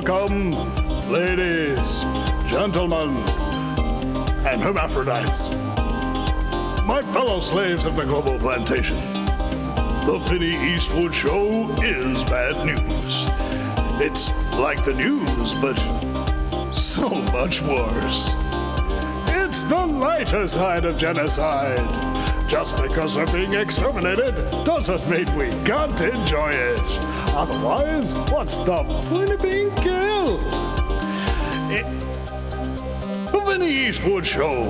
Welcome, ladies, gentlemen, and hermaphrodites, my fellow slaves of the global plantation. The Vinny Eastwood Show is bad news. It's like the news, but so much worse. It's the lighter side of genocide. Just because we're being exterminated doesn't mean we can't enjoy it. Otherwise, what's the point of being killed? The Vinny Eastwood Show,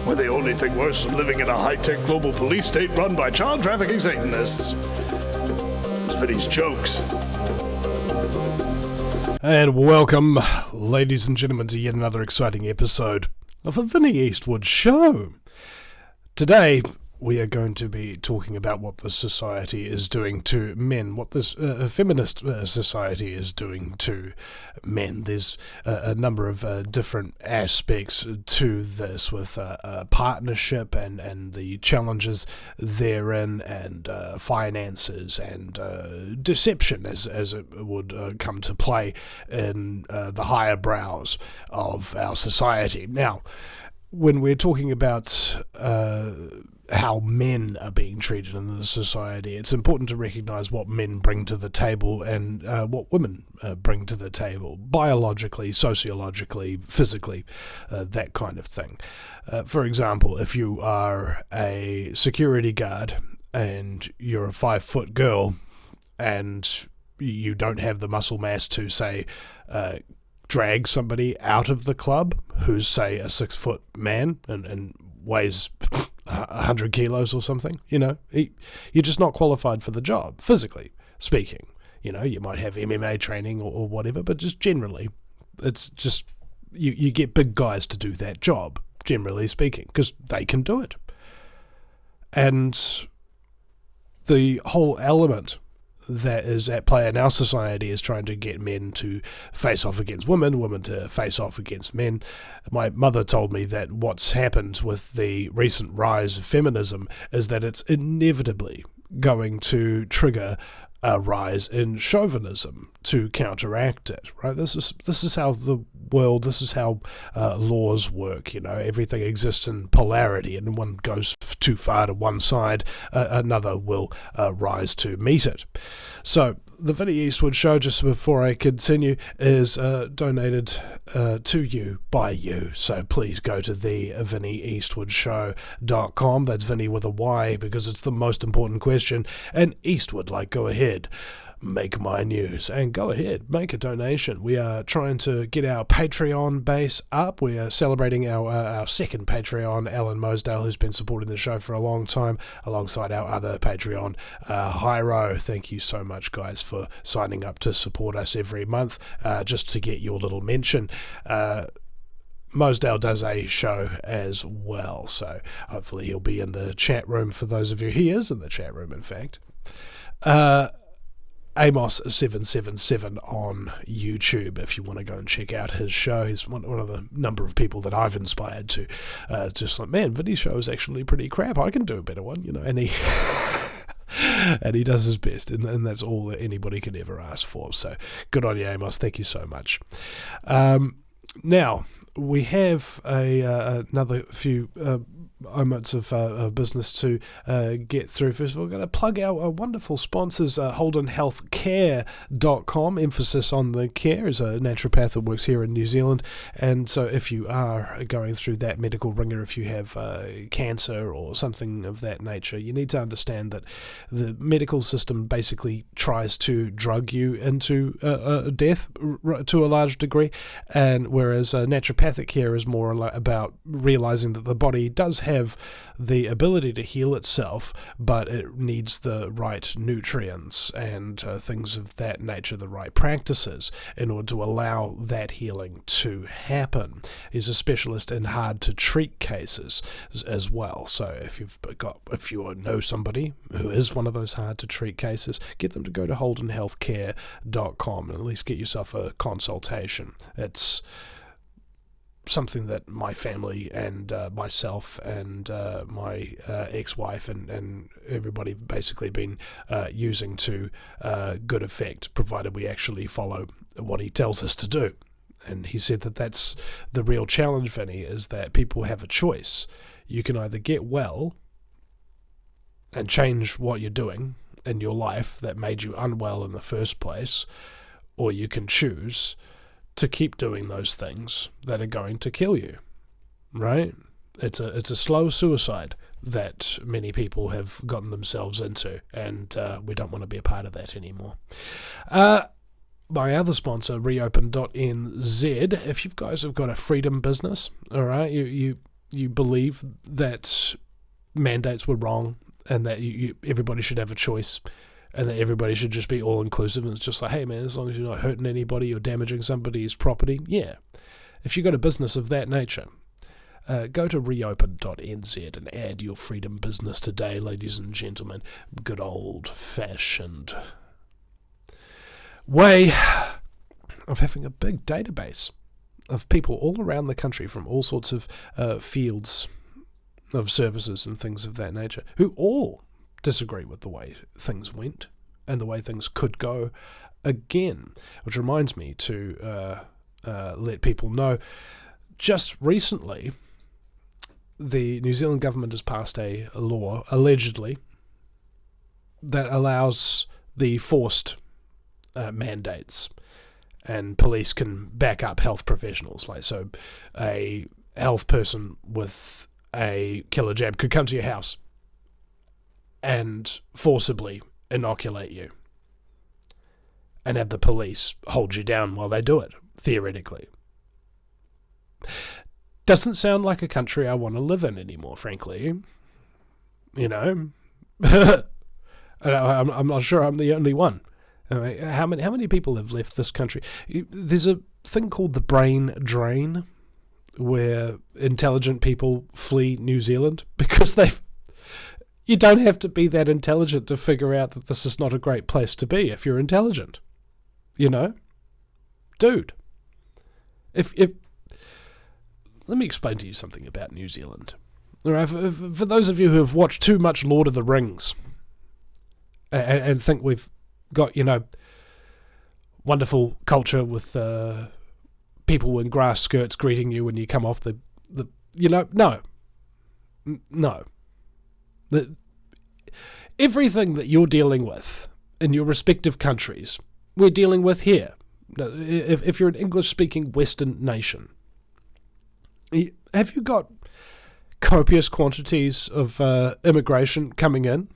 where the only thing worse than living in a high-tech global police state run by child trafficking Satanists is Vinny's jokes. And welcome, ladies and gentlemen, to yet another exciting episode of the Vinny Eastwood Show. Today, we are going to be talking about what the society is doing to men, what this feminist society is doing to men. There's a number of different aspects to this, with partnership and the challenges therein, and finances and deception as it would come to play in the higher brows of our society. Now, when we're talking about how men are being treated in the society, it's important to recognise what men bring to the table and what women bring to the table, biologically, sociologically, physically, that kind of thing. For example, if you are a security guard and you're a 5-foot girl and you don't have the muscle mass to, say, drag somebody out of the club who's, say, a 6-foot man and weighs 100 kilos or something, you're just not qualified for the job, physically speaking. You might have MMA training or whatever, but just generally, it's just, you get big guys to do that job, generally speaking, because they can do it. And the whole element that is at play in our society is trying to get men to face off against women, women to face off against men. My mother told me that what's happened with the recent rise of feminism is that it's inevitably going to trigger a rise in chauvinism to counteract it, right? This is how the world, this is how laws work, everything exists in polarity, and when one goes too far to one side, another will rise to meet it. So the Vinny Eastwood Show, just before I continue, is donated to you by you. So please go to the VinnyEastwoodShow.com. That's Vinny with a Y, because it's the most important question. And Eastwood, like go ahead, make my news, and go ahead, make a donation. We are trying to get our Patreon base up. We are celebrating our second Patreon, Alan Mosdale, who's been supporting the show for a long time, oside our other Patreon, Hyro. Thank you so much, guys, for signing up to support us every month, just to get your little mention. Mosdale does a show as well, so hopefully he'll be in the chat room for those of you. He is in the chat room, in fact. Amos777 on YouTube, if you want to go and check out his show. He's one of the number of people that I've inspired to just like, man, Vinny's show is actually pretty crap, I can do a better one, and he and he does his best, and that's all that anybody can ever ask for. So good on you, Amos, thank you so much. Now we have another few moments of business to get through. First of all, we're going to plug our wonderful sponsors, HoldenHealthCare.com. Emphasis on the care, is a naturopath that works here in New Zealand, and so if you are going through that medical ringer, if you have cancer or something of that nature, you need to understand that the medical system basically tries to drug you into death to a large degree, and whereas naturopathic care is more about realizing that the body does have the ability to heal itself, but it needs the right nutrients and things of that nature, the right practices, in order to allow that healing to happen. He's a specialist in hard-to-treat cases as well. So if you know somebody who is one of those hard-to-treat cases, get them to go to HoldenHealthCare.com and at least get yourself a consultation. It's something that my family and myself and my ex-wife and everybody have basically been using to good effect, provided we actually follow what he tells us to do. And he said that that's the real challenge, Vinny, is that people have a choice. You can either get well and change what you're doing in your life that made you unwell in the first place, or you can choose to keep doing those things that are going to kill you, right? It's a slow suicide that many people have gotten themselves into, and we don't want to be a part of that anymore. My other sponsor, reopen.nz, if you guys have got a freedom business, all right, you believe that mandates were wrong and that everybody should have a choice and that everybody should just be all-inclusive, and it's just like, hey man, as long as you're not hurting anybody or damaging somebody's property, yeah. If you've got a business of that nature, go to reopen.nz and add your freedom business today, ladies and gentlemen. Good old-fashioned way of having a big database of people all around the country from all sorts of fields of services and things of that nature who all disagree with the way things went and the way things could go again, which reminds me to let people know, just recently the New Zealand government has passed a law, allegedly, that allows the forced mandates, and police can back up health professionals. Like, so a health person with a killer jab could come to your house and forcibly inoculate you and have the police hold you down while they do it, theoretically. Doesn't sound like a country I want to live in anymore, frankly. You know? I'm not sure I'm the only one. How many people have left this country? There's a thing called the brain drain, where intelligent people flee New Zealand because you don't have to be that intelligent to figure out that this is not a great place to be if you're intelligent. You know? Dude. If let me explain to you something about New Zealand. All right, for those of you who have watched too much Lord of the Rings and think we've got, wonderful culture with people in grass skirts greeting you when you come off the no. Everything that you're dealing with in your respective countries, we're dealing with here. If you're an English-speaking Western nation, have you got copious quantities of immigration coming in?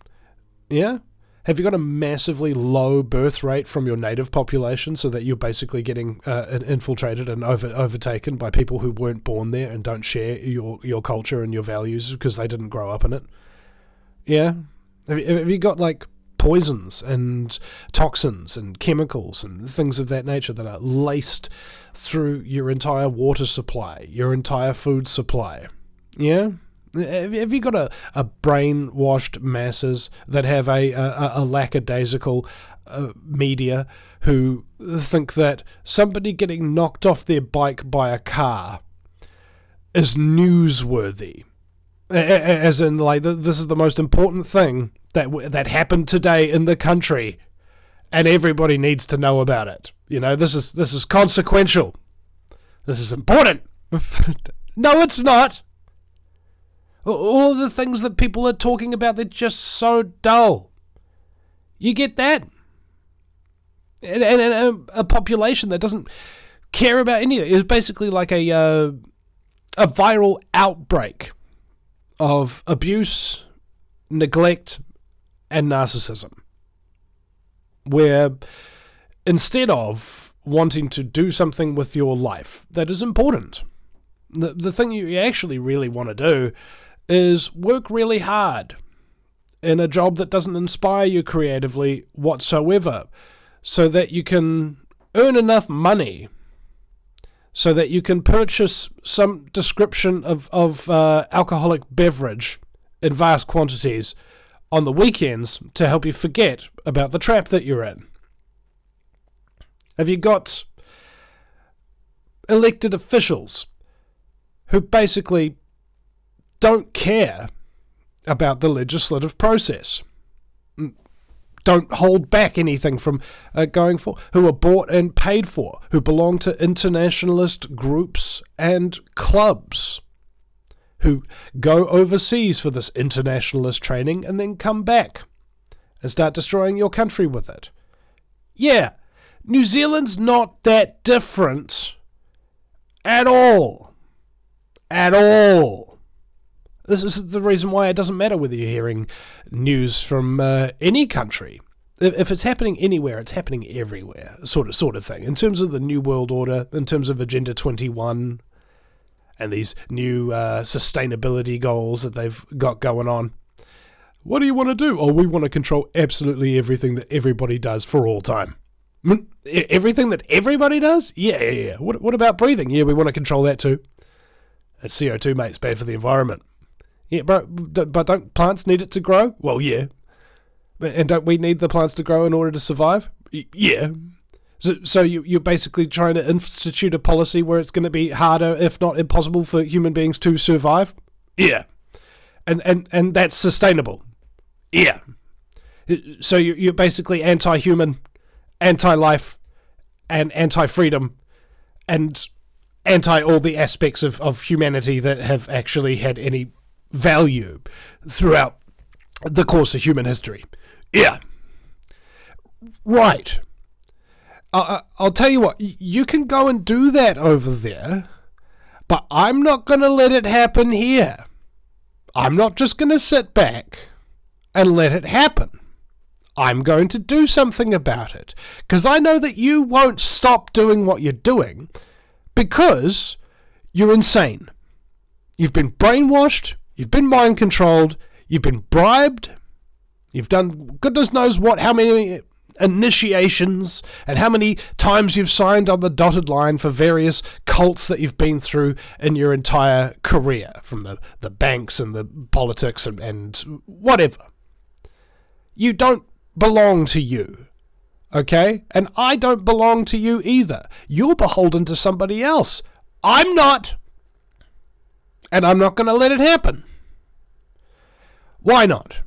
Yeah? Have you got a massively low birth rate from your native population so that you're basically getting infiltrated and overtaken by people who weren't born there and don't share your culture and your values because they didn't grow up in it? Yeah? Have you got, like, poisons and toxins and chemicals and things of that nature that are laced through your entire water supply, your entire food supply? Yeah? Have you got a brainwashed masses that have a lackadaisical media who think that somebody getting knocked off their bike by a car is newsworthy? As in, like, this is the most important thing that happened today in the country, and everybody needs to know about it. This is consequential. This is important. No, it's not. All of the things that people are talking about, they're just so dull. You get that? And a population that doesn't care about anything. It's basically like a viral outbreak of abuse, neglect, and narcissism, where instead of wanting to do something with your life that is important, the thing you actually really want to do is work really hard in a job that doesn't inspire you creatively whatsoever, so that you can earn enough money so that you can purchase some description of alcoholic beverage in vast quantities on the weekends to help you forget about the trap that you're in. Have you got elected officials who basically don't care about the legislative process, don't hold back anything from going for, who are bought and paid for, who belong to internationalist groups and clubs, who go overseas for this internationalist training and then come back and start destroying your country with it. Yeah, New Zealand's not that different at all. At all. This is the reason why it doesn't matter whether you're hearing news from any country. If it's happening anywhere, it's happening everywhere, sort of thing. In terms of the New World Order, in terms of Agenda 21, and these new sustainability goals that they've got going on. What do you want to do? Oh, we want to control absolutely everything that everybody does for all time. Everything that everybody does? Yeah. What about breathing? Yeah, we want to control that too. That's CO2, mate. It's bad for the environment. Yeah, but don't plants need it to grow? Well, yeah. And don't we need the plants to grow in order to survive? Yeah. So you're basically trying to institute a policy where it's going to be harder, if not impossible, for human beings to survive? Yeah. And that's sustainable? Yeah. So you're basically anti-human, anti-life, and anti-freedom, and anti all the aspects of humanity that have actually had any value throughout the course of human history. Yeah. Right. I'll tell you what, you can go and do that over there, but I'm not going to let it happen here. I'm not just going to sit back and let it happen. I'm going to do something about it, because I know that you won't stop doing what you're doing because you're insane. You've been brainwashed, you've been mind-controlled, you've been bribed, you've done goodness knows what, how many initiations, and how many times you've signed on the dotted line for various cults that you've been through in your entire career, from the banks and the politics and whatever. You don't belong to you, okay? And I don't belong to you either. You're beholden to somebody else. I'm not. And I'm not going to let it happen. Why not?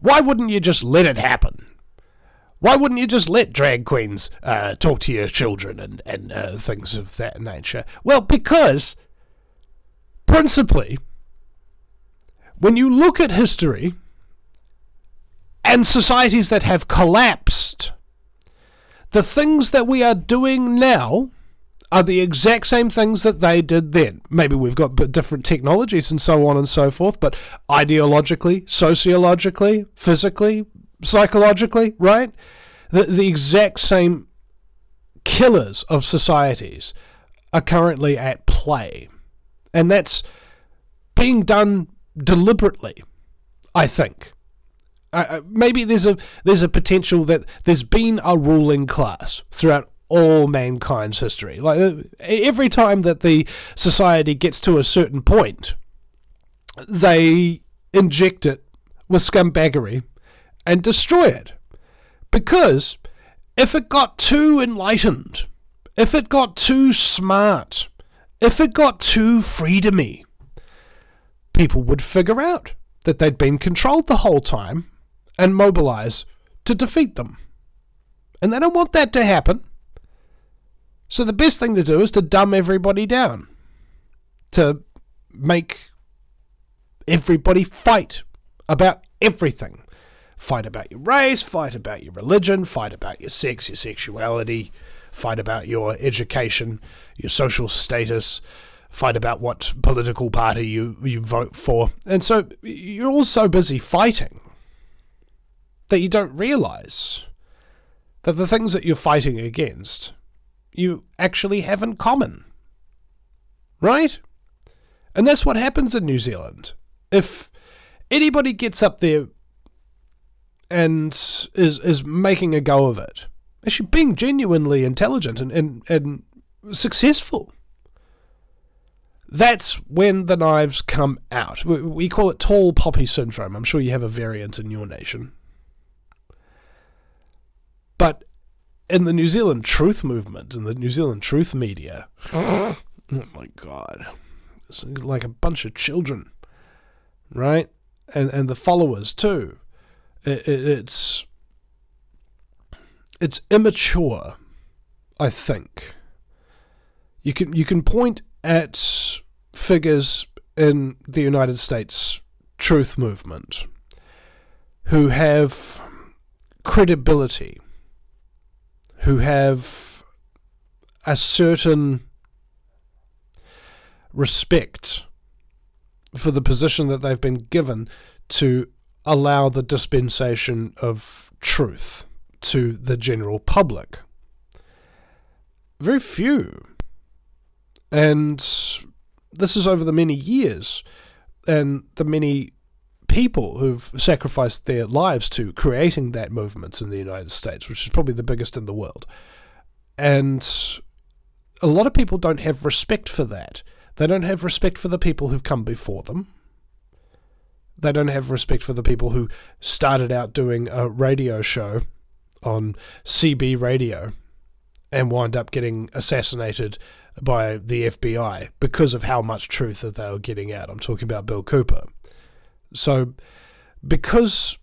Why wouldn't you just let it happen? Why wouldn't you just let drag queens talk to your children and things of that nature? Well, because, principally, when you look at history and societies that have collapsed, the things that we are doing now are the exact same things that they did then. Maybe we've got different technologies and so on and so forth, but ideologically, sociologically, physically, psychologically, right? The exact same killers of societies are currently at play. And that's being done deliberately, I think. Maybe there's a potential that there's been a ruling class throughout all mankind's history. Like every time that the society gets to a certain point, they inject it with scumbaggery and destroy it. Because if it got too enlightened, if it got too smart, if it got too freedomy, people would figure out that they'd been controlled the whole time and mobilize to defeat them. And they don't want that to happen. So the best thing to do is to dumb everybody down, to make everybody fight about everything. Fight about your race, fight about your religion, fight about your sex, your sexuality, fight about your education, your social status, fight about what political party you vote for. And so you're all so busy fighting that you don't realize that the things that you're fighting against you actually have in common. Right? And that's what happens in New Zealand. If anybody gets up there and is making a go of it, actually being genuinely intelligent and successful, that's when the knives come out. We call it tall poppy syndrome. I'm sure you have a variant in your nation. But in the New Zealand truth movement, in the New Zealand truth media, oh my God, It's like a bunch of children, right? And the followers too. It's immature, I think. You can point at figures in the United States truth movement who have credibility, who have a certain respect for the position that they've been given to allow the dispensation of truth to the general public. Very few. And this is over the many years and the many people who've sacrificed their lives to creating that movement in the United States, which is probably the biggest in the world. And a lot of people don't have respect for that. They don't have respect for the people who've come before them. They don't have respect for the people who started out doing a radio show on CB radio and wind up getting assassinated by the FBI because of how much truth that they were getting out. I'm talking about Bill Cooper. So, because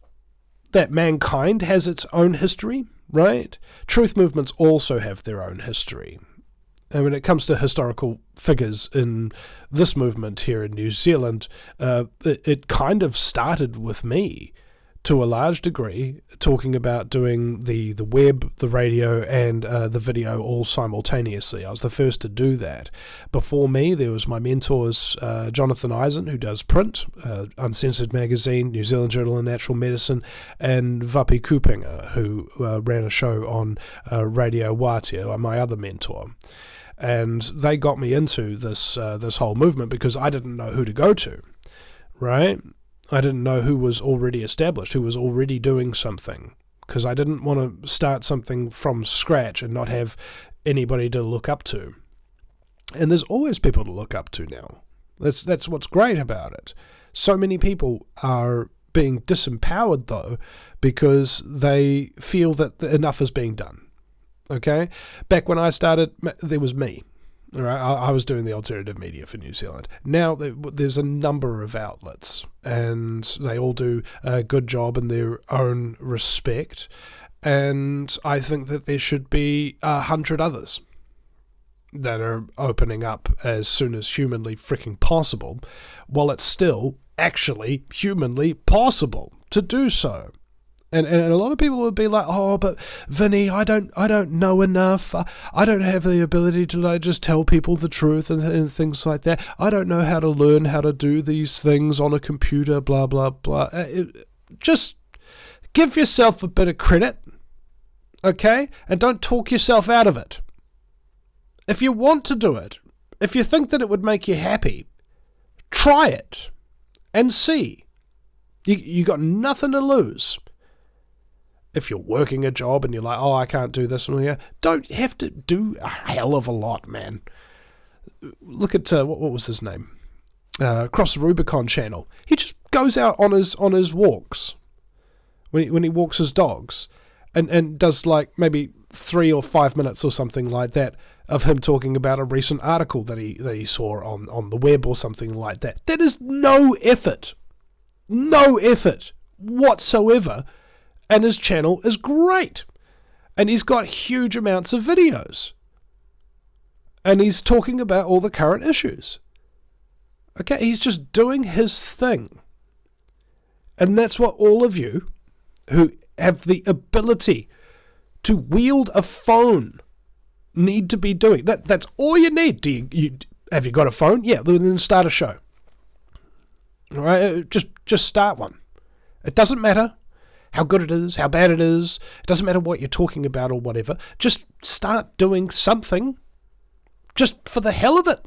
that mankind has its own history, right? Truth movements also have their own history. And when it comes to historical figures in this movement here in New Zealand, it kind of started with me to a large degree, talking about doing the web, the radio, and the video all simultaneously. I was the first to do that. Before me, there was my mentors, Jonathan Eisen, who does print, Uncensored Magazine, New Zealand Journal of Natural Medicine, and Vapi Kupinga, who ran a show on Radio Wātea, my other mentor. And they got me into this whole movement because I didn't know who to go to, right? I didn't know who was already established, who was already doing something, because I didn't want to start something from scratch and not have anybody to look up to. And there's always people to look up to now. That's what's great about it. So many people are being disempowered, though, because they feel that enough is being done. Okay? Back when I started, there was me. All right? I was doing the alternative media for New Zealand. Now there's a number of outlets, and they all do a good job in their own respect. And I think that there should be 100 others that are opening up as soon as humanly freaking possible, while it's still actually humanly possible to do so. And a lot of people would be like, oh, but Vinny, I don't know enough. I don't have the ability to just tell people the truth and things like that. I don't know how to learn how to do these things on a computer, blah, blah, blah. Just give yourself a bit of credit, okay? And don't talk yourself out of it. If you want to do it, if you think that it would make you happy, try it and see. You got nothing to lose. If you're working a job and you're like, oh, I can't do this, don't have to do a hell of a lot, man. Look at, what was his name? Cross the Rubicon channel. He just goes out on his walks, when he walks his dogs, and does like maybe 3 or 5 minutes or something like that of him talking about a recent article that he saw on the web or something like that. That is no effort whatsoever. And his channel is great. And he's got huge amounts of videos. And he's talking about all the current issues. Okay, he's just doing his thing. And that's what all of you who have the ability to wield a phone need to be doing. That's all you need. Have you got a phone? Yeah, then start a show. All right, just start one. It doesn't matter how good it is, how bad it is. It doesn't matter what you're talking about or whatever. Just start doing something just for the hell of it.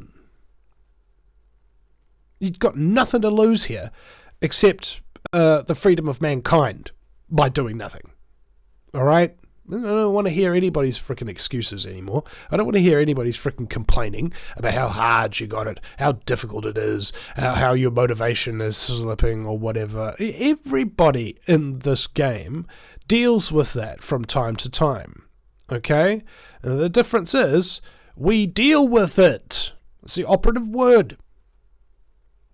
You've got nothing to lose here except the freedom of mankind by doing nothing. All right? I don't want to hear anybody's freaking excuses anymore. I don't want to hear anybody's freaking complaining about how hard you got it, how difficult it is, how your motivation is slipping or whatever. Everybody in this game deals with that from time to time. Okay? And the difference is we deal with it. It's the operative word.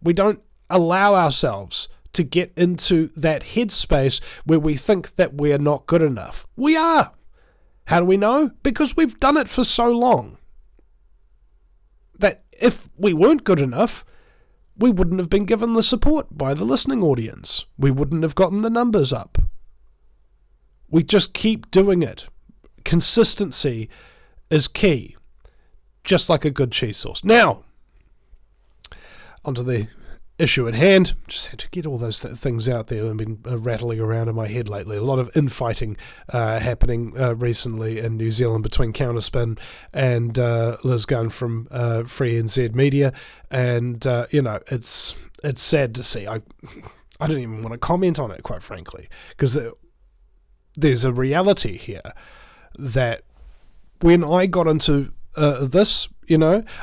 We don't allow ourselves to get into that headspace where we think that we're not good enough. We are. How do we know? Because we've done it for so long. That if we weren't good enough, we wouldn't have been given the support by the listening audience. We wouldn't have gotten the numbers up. We just keep doing it. Consistency is key. Just like a good cheese sauce. Now, onto the issue at hand. Just had to get all those things out there that have been rattling around in my head lately. A lot of infighting happening recently in New Zealand between Counterspin and Liz Gunn from Free NZ Media, and it's sad to see. I don't even want to comment on it, quite frankly, because there's a reality here that when I got into this,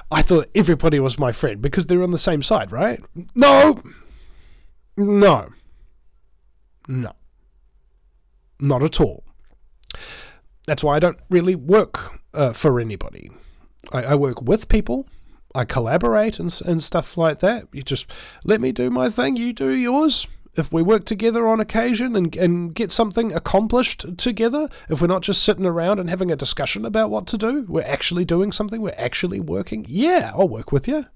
I thought everybody was my friend because they're on the same side, right? No. Not at all. That's why I don't really work for anybody. I work with people. I collaborate and stuff like that. You just let me do my thing, you do yours. If we work together on occasion and get something accomplished together, if we're not just sitting around and having a discussion about what to do, we're actually doing something, we're actually working, yeah, I'll work with you,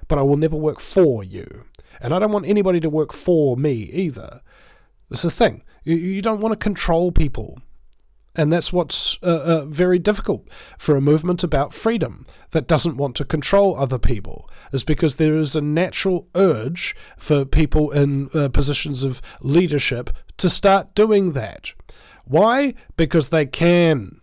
but I will never work for you. And I don't want anybody to work for me either. It's the thing. You don't want to control people. And that's what's very difficult for a movement about freedom that doesn't want to control other people, is because there is a natural urge for people in positions of leadership to start doing that. Why? Because they can.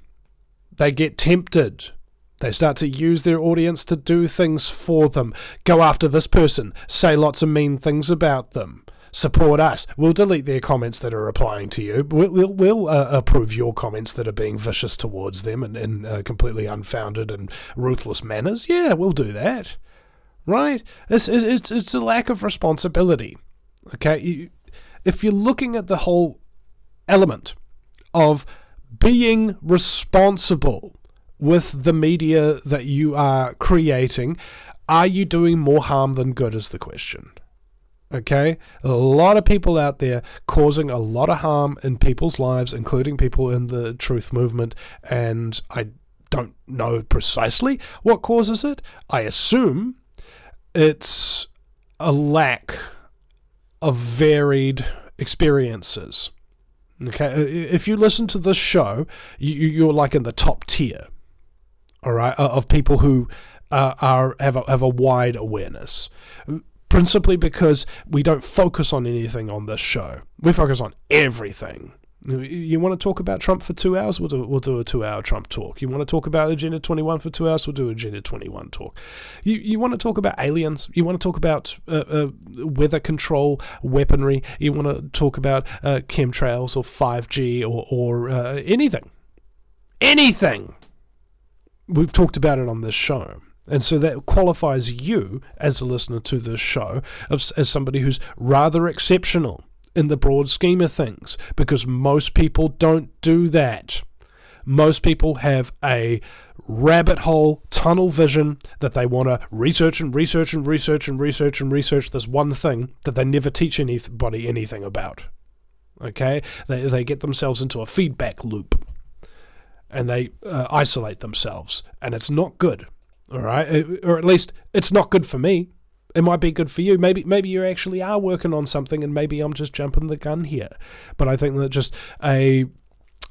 They get tempted. They start to use their audience to do things for them. Go after this person. Say lots of mean things about them. Support us. We'll delete their comments that are replying to you. We'll approve your comments that are being vicious towards them and in completely unfounded and ruthless manners. Yeah, we'll do that. Right? It's a lack of responsibility. Okay? If you're looking at the whole element of being responsible with the media that you are creating, are you doing more harm than good is the question. Okay, a lot of people out there causing a lot of harm in people's lives, including people in the truth movement, and I don't know precisely what causes it. I assume it's a lack of varied experiences. Okay, if you listen to this show, you're like in the top tier, all right, of people who have a wide awareness. Principally because we don't focus on anything on this show. We focus on everything. You want to talk about Trump for 2 hours? We'll do a 2-hour Trump talk. You want to talk about Agenda 21 for 2 hours? We'll do Agenda 21 talk. You want to talk about aliens? You want to talk about weather control, weaponry? You want to talk about chemtrails or 5G or anything? Anything! We've talked about it on this show. And so that qualifies you as a listener to this show as somebody who's rather exceptional in the broad scheme of things, because most people don't do that. Most people have a rabbit hole, tunnel vision that they want to research this one thing that they never teach anybody anything about. Okay? They get themselves into a feedback loop and they isolate themselves, and it's not good. All right, or at least it's not good for me. It might be good for you. Maybe you actually are working on something, and maybe I'm just jumping the gun here. But I think that just a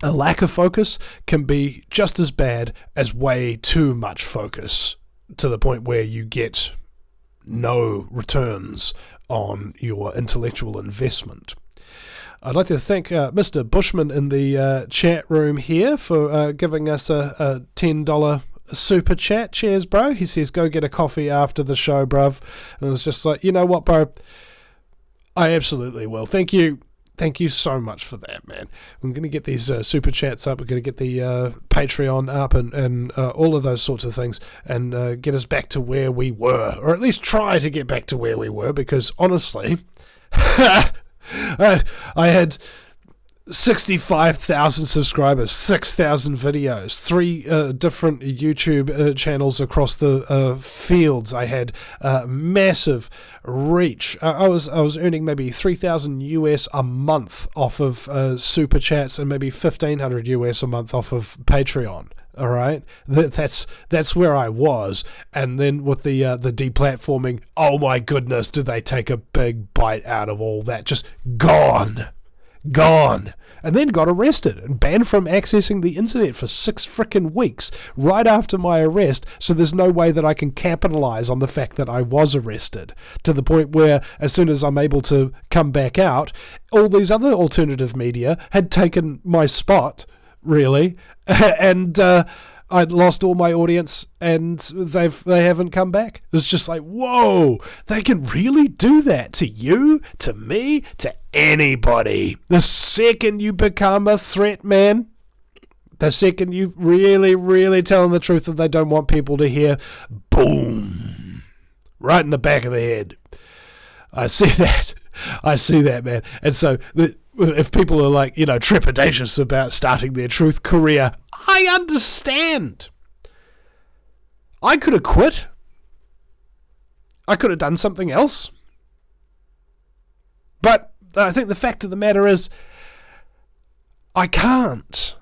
lack of focus can be just as bad as way too much focus, to the point where you get no returns on your intellectual investment. I'd like to thank Mr. Bushman in the chat room here for giving us a $10 super chat. Cheers, bro. He says, go get a coffee after the show, bruv. And it was just like, you know what, bro? I absolutely will. Thank you. Thank you so much for that, man. I'm going to get these super chats up. We're going to get the Patreon up and all of those sorts of things, and get us back to where we were, or at least try to get back to where we were, because honestly, I had 65,000 subscribers, 6,000 videos, 3 different YouTube channels across the fields. I had massive reach. I was earning maybe $3,000 a month off of super chats and maybe $1,500 a month off of Patreon. All right, that's where I was, and then with the deplatforming, oh my goodness, did they take a big bite out of all that? Just gone, and then got arrested and banned from accessing the internet for 6 frickin' weeks right after my arrest. So there's no way that I can capitalize on the fact that I was arrested, to the point where as soon as I'm able to come back out, all these other alternative media had taken my spot, really, and I'd lost all my audience, and they haven't come back. It's just like, whoa, they can really do that to you, to me, to anybody. The second you become a threat, man, the second you really tell them the truth that they don't want people to hear, boom, right in the back of the head. I see that, man. And so if people are like, trepidatious about starting their truth career, I understand. I could have quit. I could have done something else. But I think the fact of the matter is, I can't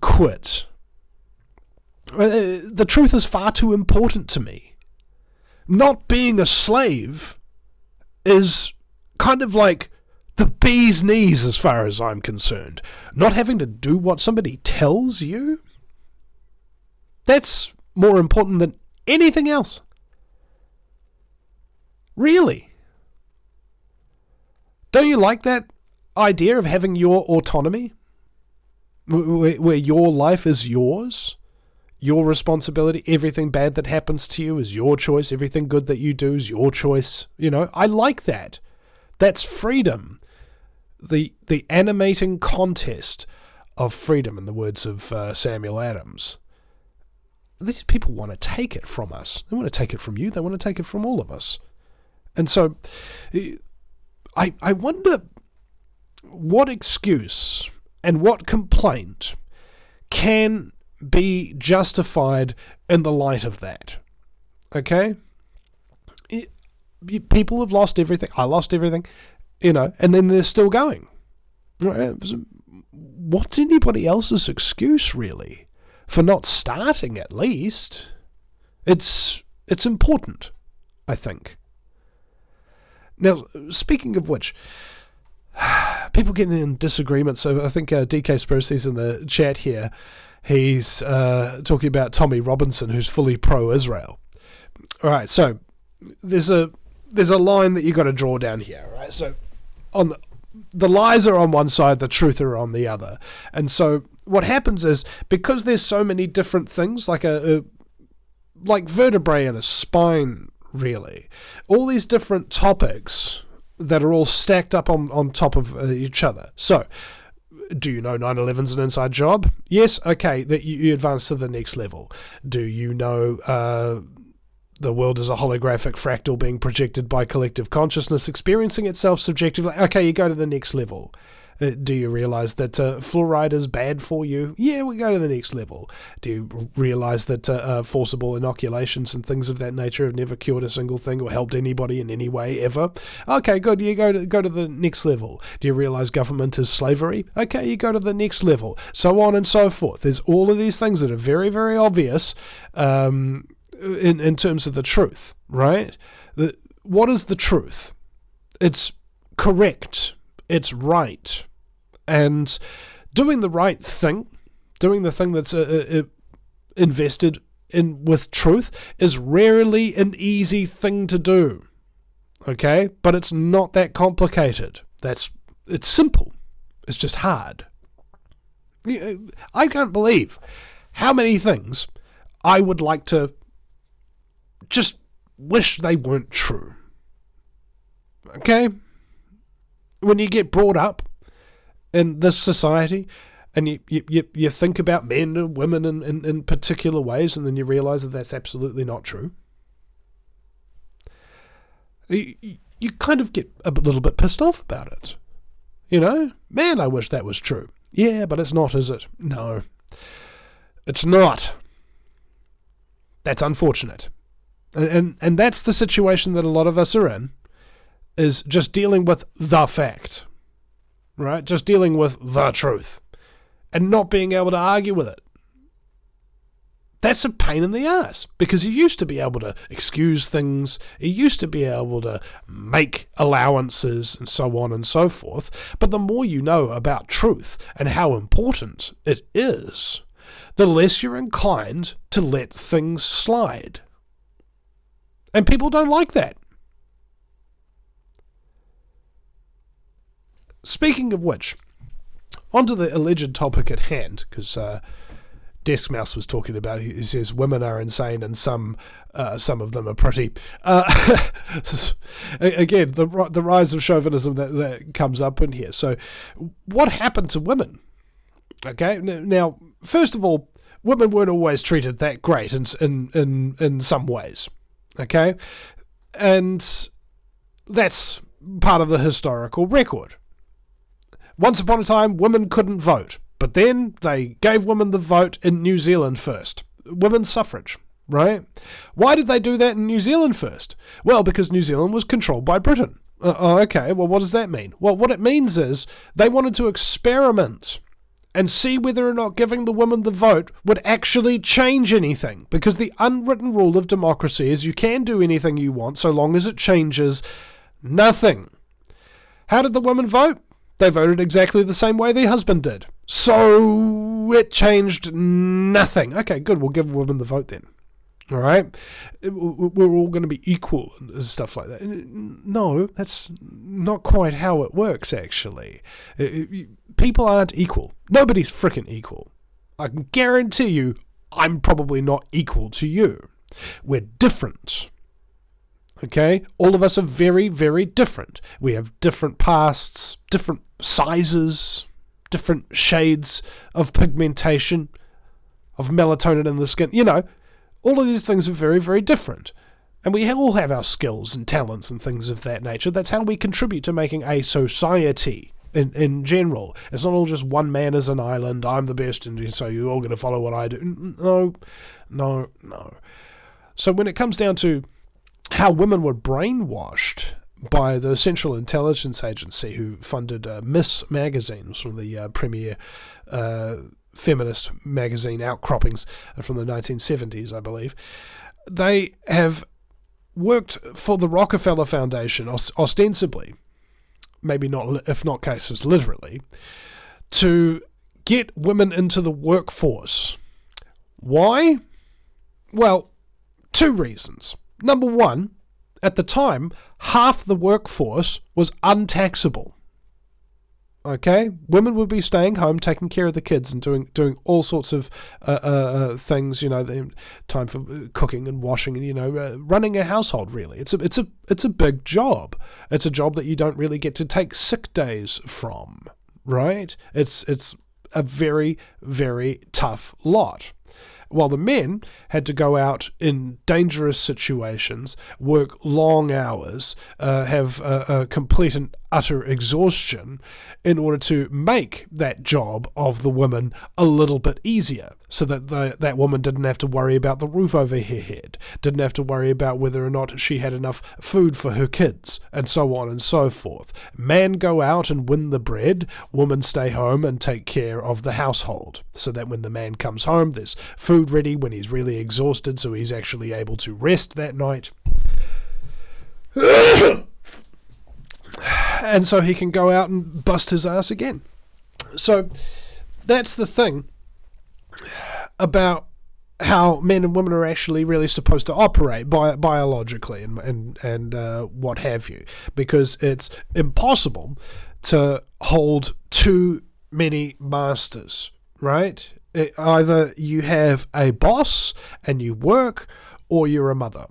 quit. The truth is far too important to me. Not being a slave is kind of like the bee's knees as far as I'm concerned. Not having to do what somebody tells you, that's more important than anything else. Really? Don't you like that idea of having your autonomy? Where your life is yours? Your responsibility, everything bad that happens to you is your choice, everything good that you do is your choice. I like that. That's freedom. The animating contest of freedom, in the words of Samuel Adams. These people want to take it from us. They want to take it from you. They want to take it from all of us. And so I wonder what excuse and what complaint can be justified in the light of that. Okay? People have lost everything. I lost everything. And then they're still going. What's anybody else's excuse, really, for not starting at least? It's important, I think. Now, speaking of which, people getting in disagreements. So I think DK Sprocy's in the chat here. He's talking about Tommy Robinson, who's fully pro-Israel. All right, so there's a line that you've got to draw down here, right? So on the lies are on one side, the truth are on the other. And so what happens is, because there's so many different things, like like vertebrae in a spine, really, all these different topics that are all stacked up on top of each other. So, do you know 9/11's an inside job? Yes, okay, that you advance to the next level. Do you know the world is a holographic fractal being projected by collective consciousness, experiencing itself subjectively? Okay, you go to the next level. Do you realize that fluoride is bad for you? Yeah, we go to the next level. Do you realize that forcible inoculations and things of that nature have never cured a single thing or helped anybody in any way ever? Okay, good. You go to the next level. Do you realize government is slavery? Okay, you go to the next level. So on and so forth. There's all of these things that are very, very obvious in terms of the truth, right? What is the truth? It's correct. It's right. And doing the right thing, doing the thing that's invested in with truth, is rarely an easy thing to do. Okay? But it's not that complicated. It's simple. It's just hard. I can't believe how many things I would like to just wish they weren't true. Okay? When you get brought up in this society and you think about men and women in particular ways, and then you realize that that's absolutely not true, you kind of get a little bit pissed off about it. Man, I wish that was true. Yeah, but it's not, is it? No, it's not. That's unfortunate. And that's the situation that a lot of us are in, is just dealing with the fact, right? Just dealing with the truth and not being able to argue with it. That's a pain in the ass, because you used to be able to excuse things, you used to be able to make allowances and so on and so forth, but the more you know about truth and how important it is, the less you're inclined to let things slide. And people don't like that. Speaking of which, onto the alleged topic at hand, because Desk Mouse was talking about it. He says women are insane and some of them are pretty. Again, the rise of chauvinism that comes up in here. So what happened to women? Okay, now, first of all, women weren't always treated that great in some ways. Okay, and that's part of the historical record. Once upon a time, women couldn't vote. But then they gave women the vote in New Zealand first. Women's suffrage, right? Why did they do that in New Zealand first? Well, because New Zealand was controlled by Britain. Okay, well, what does that mean? Well, what it means is they wanted to experiment and see whether or not giving the women the vote would actually change anything. Because the unwritten rule of democracy is you can do anything you want so long as it changes nothing. How did the women vote? They voted exactly the same way their husband did. So it changed nothing. Okay, good. We'll give women the vote then. All right? We're all going to be equal and stuff like that. No, that's not quite how it works, actually. People aren't equal. Nobody's frickin' equal. I can guarantee you I'm probably not equal to you. We're different. Okay? All of us are very, very different. We have different pasts, different sizes, different shades of pigmentation, of melatonin in the skin. All of these things are very, very different. And we all have our skills and talents and things of that nature. That's how we contribute to making a society in general. It's not all just one man is an island, I'm the best, and so you're all going to follow what I do. No. So when it comes down to how women were brainwashed by the Central Intelligence Agency, who funded Miss magazines from the premier feminist magazine outcroppings from the 1970s, I believe. They have worked for the Rockefeller Foundation, ostensibly, maybe not, if not cases literally, to get women into the workforce. Why? Well, two reasons. Number one, at the time, half the workforce was untaxable. Okay? Women would be staying home, taking care of the kids and doing all sorts of things, time for cooking and washing and, running a household, really. It's a big job. It's a job that you don't really get to take sick days from, right? It's a very, very tough lot. While the men had to go out in dangerous situations, work long hours, have a complete and utter exhaustion in order to make that job of the woman a little bit easier, so that that woman didn't have to worry about the roof over her head, didn't have to worry about whether or not she had enough food for her kids, and so on and so forth. Man go out and win the bread, woman stay home and take care of the household, so that when the man comes home, there's food ready when he's really exhausted, so he's actually able to rest that night. And so he can go out and bust his ass again. So that's the thing about how men and women are actually really supposed to operate biologically and what have you, because it's impossible to hold too many masters, right? Either you have a boss and you work, or you're a mother.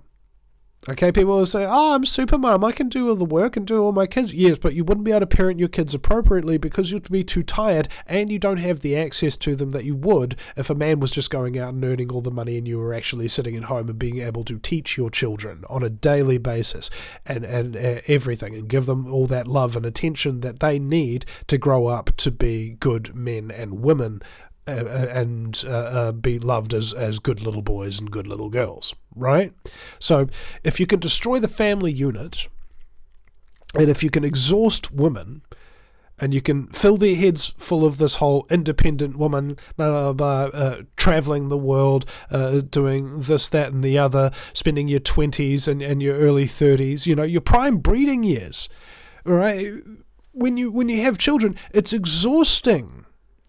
Okay, people will say, oh, I'm super mum, I can do all the work and do all my kids. Yes, but you wouldn't be able to parent your kids appropriately because you'd be too tired and you don't have the access to them that you would if a man was just going out and earning all the money and you were actually sitting at home and being able to teach your children on a daily basis and everything and give them all that love and attention that they need to grow up to be good men and women and be loved as good little boys and good little girls, right? So if you can destroy the family unit, and if you can exhaust women, and you can fill their heads full of this whole independent woman, traveling the world, doing this, that, and the other, spending your 20s and your early 30s, your prime breeding years, right? When you have children, it's exhausting.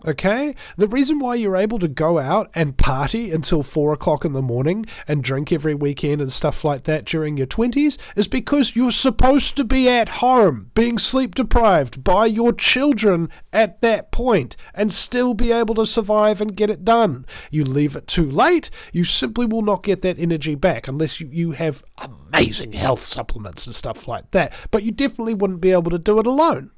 Okay? The reason why you're able to go out and party until 4 o'clock in the morning and drink every weekend and stuff like that during your 20s is because you're supposed to be at home being sleep deprived by your children at that point and still be able to survive and get it done. You leave it too late, you simply will not get that energy back unless you have amazing health supplements and stuff like that. But you definitely wouldn't be able to do it alone.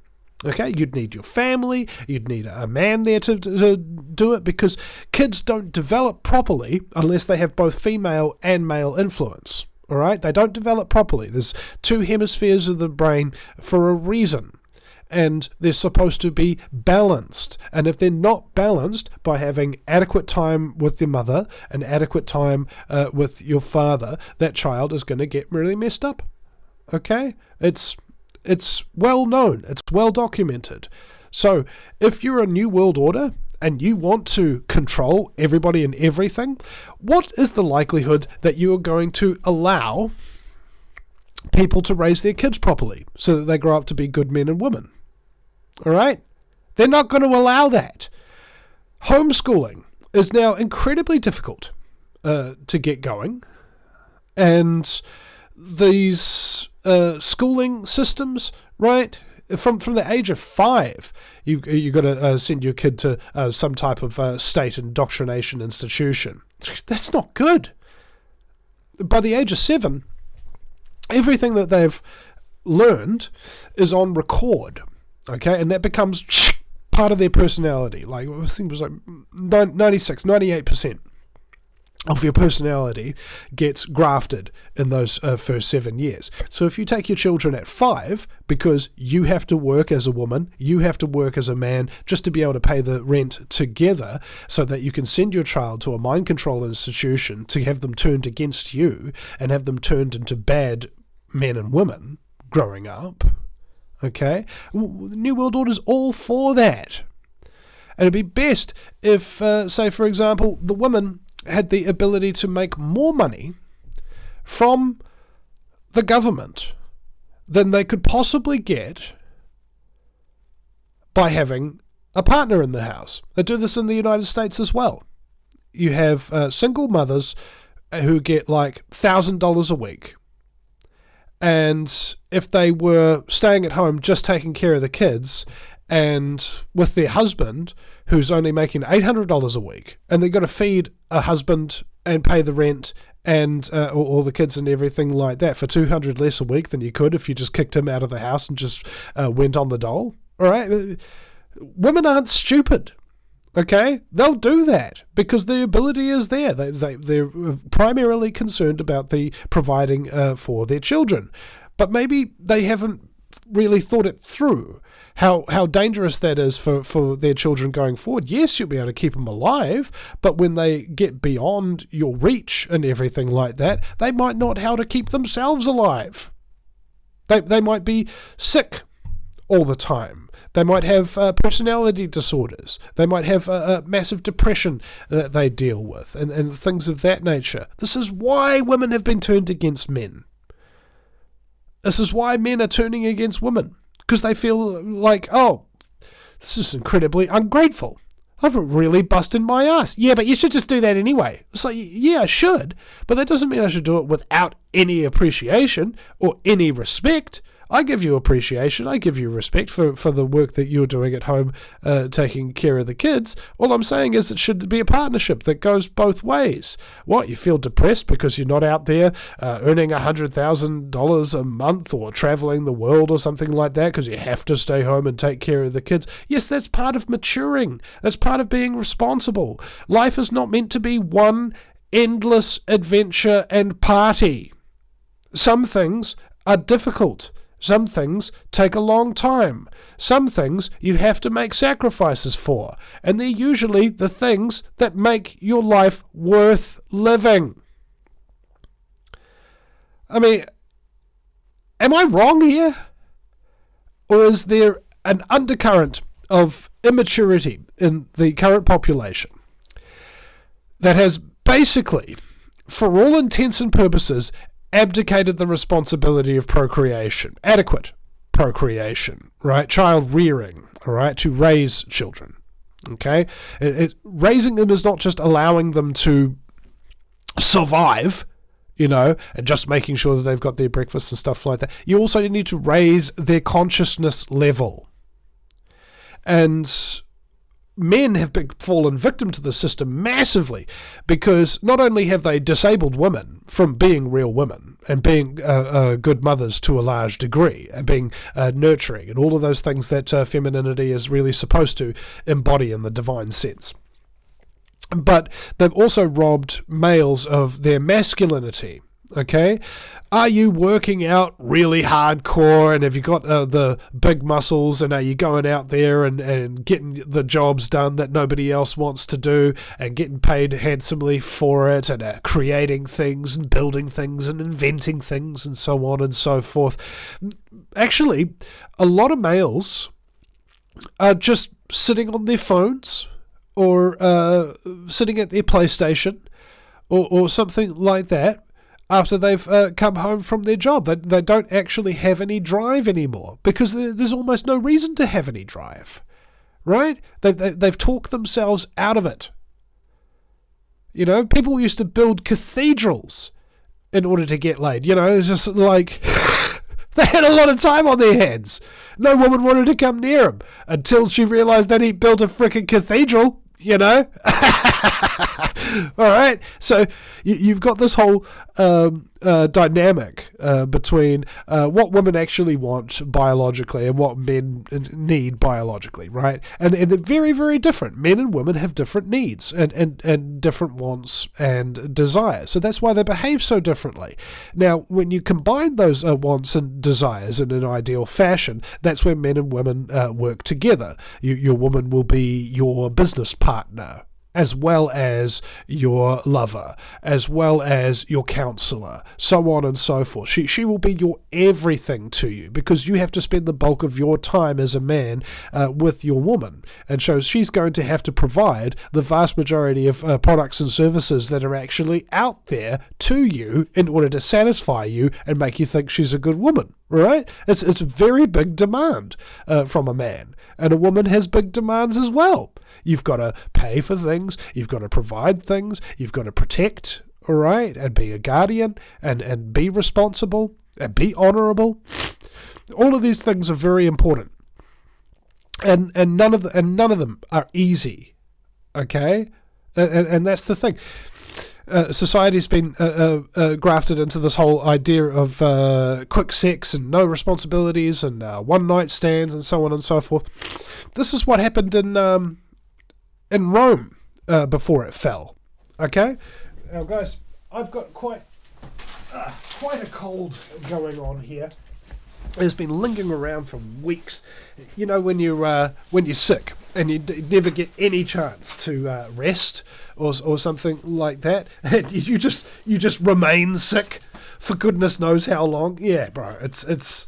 Okay, you'd need your family, you'd need a man there to do it, because kids don't develop properly unless they have both female and male influence. All right, they don't develop properly. There's two hemispheres of the brain for a reason, and they're supposed to be balanced. And if they're not balanced by having adequate time with your mother and adequate time with your father, that child is going to get really messed up. Okay, It's well known, it's well documented. So if you're a New World Order and you want to control everybody and everything, what is the likelihood that you are going to allow people to raise their kids properly so that they grow up to be good men and women? All right? They're not going to allow that. Homeschooling is now incredibly difficult to get going, and these schooling systems, right? From the age of 5, you got to send your kid to some type of state indoctrination institution. That's not good. By the age of 7, everything that they've learned is on record, okay, and that becomes part of their personality. Like, I think it was like 98% of your personality gets grafted in those first 7 years. So if you take your children at 5, because you have to work as a woman, you have to work as a man just to be able to pay the rent together so that you can send your child to a mind control institution to have them turned against you and have them turned into bad men and women growing up, okay? The New World Order is all for that. And it'd be best if, say, for example, the woman had the ability to make more money from the government than they could possibly get by having a partner in the house. They do this in the United States as well. You have single mothers who get like $1,000 a week, and if they were staying at home just taking care of the kids and with their husband who's only making $800 a week, and they've got to feed a husband and pay the rent and all the kids and everything like that for $200 less a week than you could if you just kicked him out of the house and just went on the dole. All right, women aren't stupid. Okay, they'll do that because the ability is there. They're primarily concerned about the providing for their children, but maybe they haven't really thought it through. How dangerous that is for their children going forward. Yes, you'll be able to keep them alive, but when they get beyond your reach and everything like that, they might not know how to keep themselves alive. They might be sick all the time. They might have personality disorders. They might have a massive depression that they deal with and things of that nature. This is why women have been turned against men. This is why men are turning against women. Because they feel like, oh, this is incredibly ungrateful. I've really busted my ass. Yeah, but you should just do that anyway. It's like, yeah, I should. But that doesn't mean I should do it without any appreciation or any respect. I give you appreciation. I give you respect for the work that you're doing at home, taking care of the kids. All I'm saying is it should be a partnership that goes both ways. What, you feel depressed because you're not out there earning $100,000 a month or traveling the world or something like that because you have to stay home and take care of the kids? Yes, that's part of maturing. That's part of being responsible. Life is not meant to be one endless adventure and party. Some things are difficult. Some things take a long time. Some things you have to make sacrifices for. And they're usually the things that make your life worth living. I mean, am I wrong here? Or is there an undercurrent of immaturity in the current population that has basically, for all intents and purposes, abdicated the responsibility of procreation, adequate procreation, right? Child rearing, all right, to raise children, okay? Raising them is not just allowing them to survive, and just making sure that they've got their breakfast and stuff like that. You also need to raise their consciousness level. And men have fallen victim to the system massively because not only have they disabled women from being real women and being good mothers to a large degree and being nurturing and all of those things that femininity is really supposed to embody in the divine sense, but they've also robbed males of their masculinity. Okay, are you working out really hardcore, and have you got the big muscles, and are you going out there and getting the jobs done that nobody else wants to do and getting paid handsomely for it, and creating things and building things and inventing things and so on and so forth? Actually, a lot of males are just sitting on their phones or sitting at their PlayStation or something like that after they've come home from their job. They don't actually have any drive anymore because there's almost no reason to have any drive, right? They've talked themselves out of it. People used to build cathedrals in order to get laid. It's just like they had a lot of time on their hands. No woman wanted to come near them until she realized that he built a frickin' cathedral. All right, so you've got this whole dynamic between what women actually want biologically and what men need biologically, right? And they're very, very different. Men and women have different needs and different wants and desires. So that's why they behave so differently. Now, when you combine those wants and desires in an ideal fashion, that's where men and women work together. Your woman will be your business partner, as well as your lover, as well as your counselor, so on and so forth. She will be your everything to you because you have to spend the bulk of your time as a man with your woman. And so she's going to have to provide the vast majority of products and services that are actually out there to you in order to satisfy you and make you think she's a good woman, right? It's a very big demand from a man. And a woman has big demands as well. You've got to pay for things, you've got to provide things, you've got to protect, all right, and be a guardian, and be responsible, and be honourable. All of these things are very important. And none of them are easy, okay? And that's the thing. Society's been grafted into this whole idea of quick sex and no responsibilities and one-night stands and so on and so forth. This is what happened in Rome before it fell. Okay, now guys, I've got quite a cold going on here. It's been lingering around for weeks. When you're sick and you never get any chance to rest or something like that, you just remain sick for goodness knows how long. Yeah, bro, it's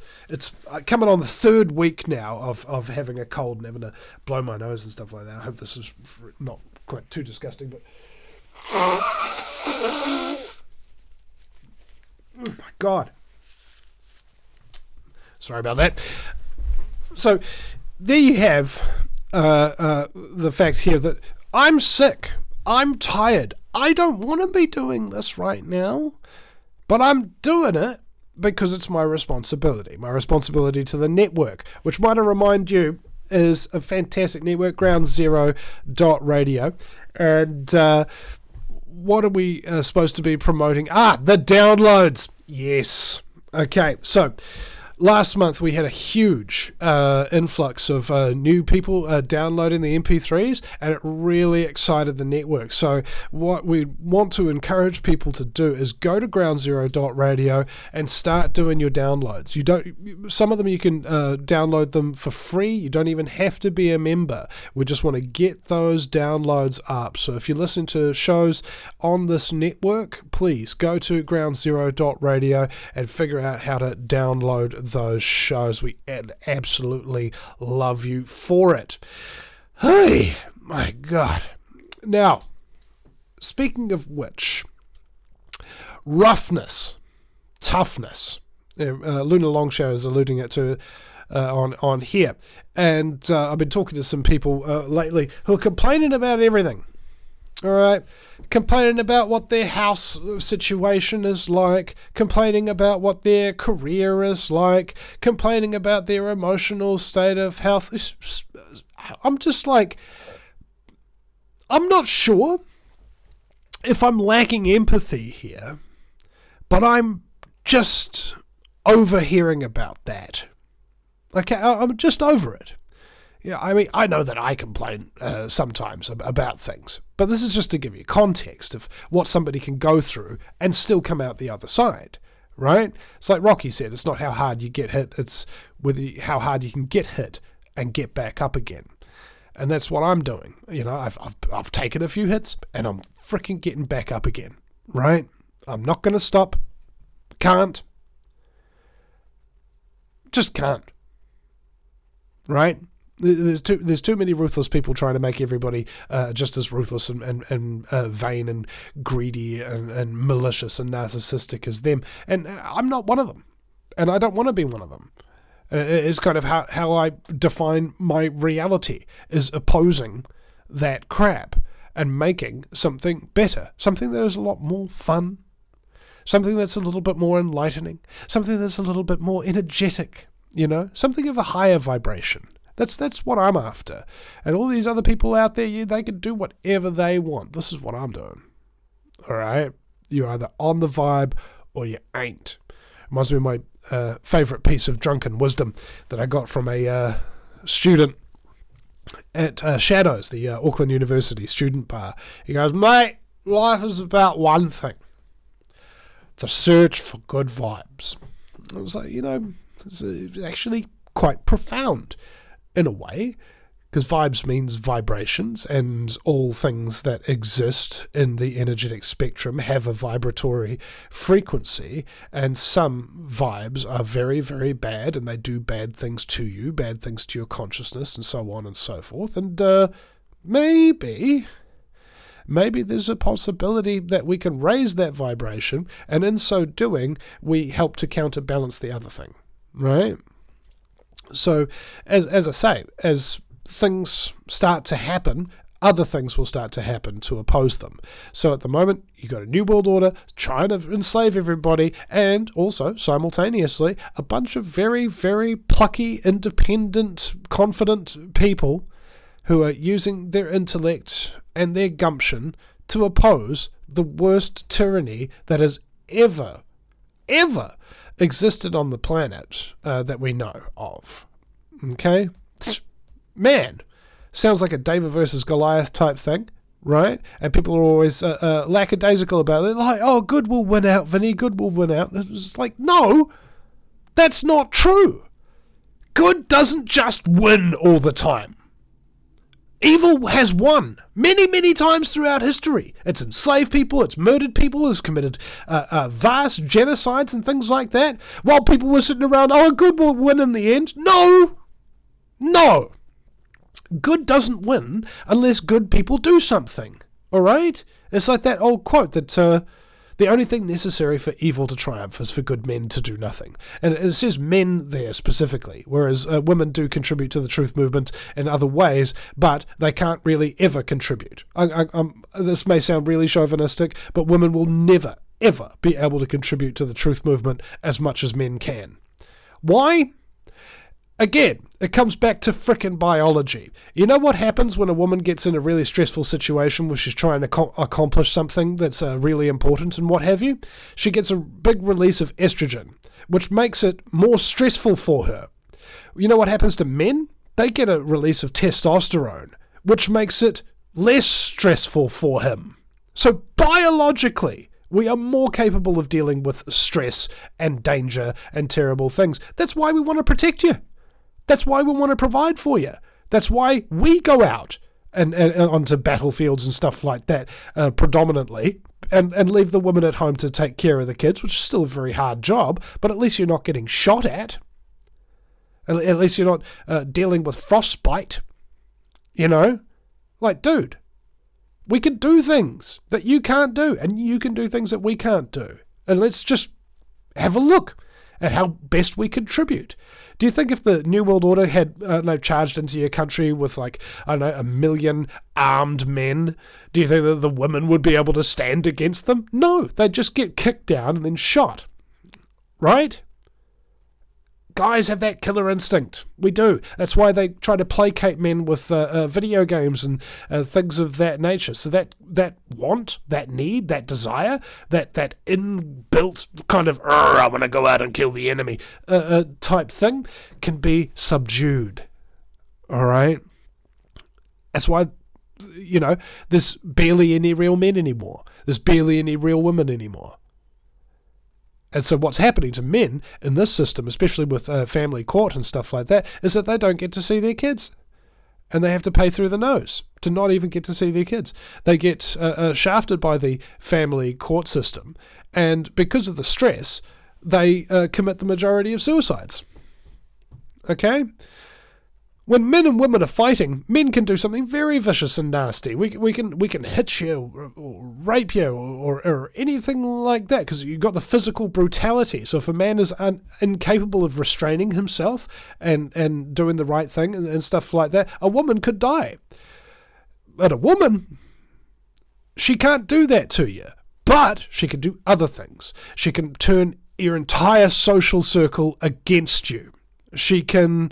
coming on the third week now of having a cold and having to blow my nose and stuff like that. I hope this is not quite too disgusting, but oh my God. Sorry about that. So there you have the fact here that I'm sick. I'm tired. I don't want to be doing this right now, but I'm doing it because it's my responsibility to the network, which might I remind you is a fantastic network, groundzero.radio. And what are we supposed to be promoting? The downloads. Yes. Okay, so last month we had a huge influx of new people downloading the MP3s, and it really excited the network. So what we want to encourage people to do is go to groundzero.radio and start doing your downloads. Some of them you can download them for free. You don't even have to be a member. We just want to get those downloads up. So if you listen to shows on this network, please go to groundzero.radio and figure out how to download those shows. We absolutely love you for it. Hey, my God. Now, speaking of which, roughness, toughness. Luna Longshadow is alluding it to on here. And I've been talking to some people lately who are complaining about everything. All right, complaining about what their house situation is like, complaining about what their career is like, complaining about their emotional state of health. I'm just like, I'm not sure if I'm lacking empathy here, but I'm just overhearing about that. Okay, I'm just over it. Yeah, I mean, I know that I complain sometimes about things, but this is just to give you context of what somebody can go through and still come out the other side, right? It's like Rocky said, it's not how hard you get hit, it's how hard you can get hit and get back up again. And that's what I'm doing. You know, I've taken a few hits and I'm freaking getting back up again, right? I'm not going to stop. Can't. Just can't. Right? There's too many ruthless people trying to make everybody just as ruthless and vain and greedy and malicious and narcissistic as them. And I'm not one of them. And I don't want to be one of them. It's kind of how I define my reality, is opposing that crap and making something better. Something that is a lot more fun. Something that's a little bit more enlightening. Something that's a little bit more energetic. You know? Something of a higher vibration. That's what I'm after. And all these other people out there, they can do whatever they want. This is what I'm doing. All right? You're either on the vibe or you ain't. Reminds me of my favourite piece of drunken wisdom that I got from a student at Shadows, the Auckland University student bar. He goes, mate, life is about one thing. The search for good vibes. I was like, it's actually quite profound. In a way, because vibes means vibrations, and all things that exist in the energetic spectrum have a vibratory frequency, and some vibes are very, very bad, and they do bad things to you, bad things to your consciousness, and so on and so forth. And maybe there's a possibility that we can raise that vibration, and in so doing, we help to counterbalance the other thing, right? So, as I say, as things start to happen, other things will start to happen to oppose them. So at the moment, you've got a New World Order trying to enslave everybody, and also, simultaneously, a bunch of very, very plucky, independent, confident people who are using their intellect and their gumption to oppose the worst tyranny that has ever existed on the planet that we know of. Okay? Man, sounds like a David versus Goliath type thing, right? And people are always lackadaisical about it. They're like, oh, good will win out, Vinny, good will win out. It's like, no, that's not true. Good doesn't just win all the time. Evil has won many, many times throughout history. It's enslaved people, it's murdered people, it's committed vast genocides and things like that, while people were sitting around, oh, good will win in the end. No! Good doesn't win unless good people do something, alright? It's like that old quote that the only thing necessary for evil to triumph is for good men to do nothing. And it says men there specifically, whereas women do contribute to the truth movement in other ways, but they can't really ever contribute. This may sound really chauvinistic, but women will never, ever be able to contribute to the truth movement as much as men can. Why? Again, it comes back to frickin' biology. You know what happens when a woman gets in a really stressful situation where she's trying to accomplish something that's really important and what have you? She gets a big release of estrogen, which makes it more stressful for her. You know what happens to men? They get a release of testosterone, which makes it less stressful for him. So biologically, we are more capable of dealing with stress and danger and terrible things. That's why we want to protect you. That's why we want to provide for you. That's why we go out and onto battlefields and stuff like that predominantly and leave the women at home to take care of the kids, which is still a very hard job, but at least you're not getting shot at. At least you're not dealing with frostbite. You know? Like, dude, we can do things that you can't do, and you can do things that we can't do. And let's just have a look at how best we contribute. Do you think if the New World Order had charged into your country with, like, I don't know, 1 million armed men, do you think that the women would be able to stand against them? No, they'd just get kicked down and then shot. Right? Guys have that killer instinct. We do. That's why they try to placate men with video games and things of that nature. So that want, that need, that desire, that inbuilt kind of, I want to go out and kill the enemy type thing can be subdued. All right? That's why, you know, there's barely any real men anymore. There's barely any real women anymore. And so what's happening to men in this system, especially with family court and stuff like that, is that they don't get to see their kids. And they have to pay through the nose to not even get to see their kids. They get shafted by the family court system. And because of the stress, they commit the majority of suicides. Okay? When men and women are fighting, men can do something very vicious and nasty. We can hit you or rape you or anything like that because you've got the physical brutality. So if a man is incapable of restraining himself and doing the right thing and stuff like that, a woman could die. But a woman, she can't do that to you. But she can do other things. She can turn your entire social circle against you. She can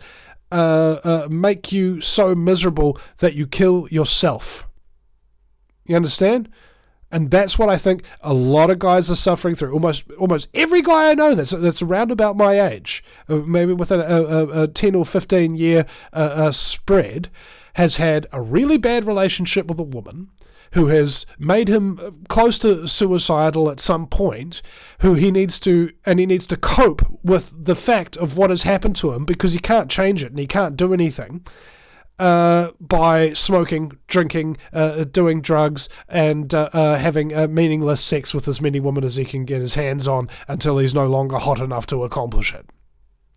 make you so miserable that you kill yourself. You understand? And that's what I think a lot of guys are suffering through. Almost every guy I know that's around about my age, maybe within a 10 or 15 year spread, has had a really bad relationship with a woman who has made him close to suicidal at some point, who he needs to cope with the fact of what has happened to him because he can't change it and he can't do anything by smoking, drinking, doing drugs, and having meaningless sex with as many women as he can get his hands on until he's no longer hot enough to accomplish it.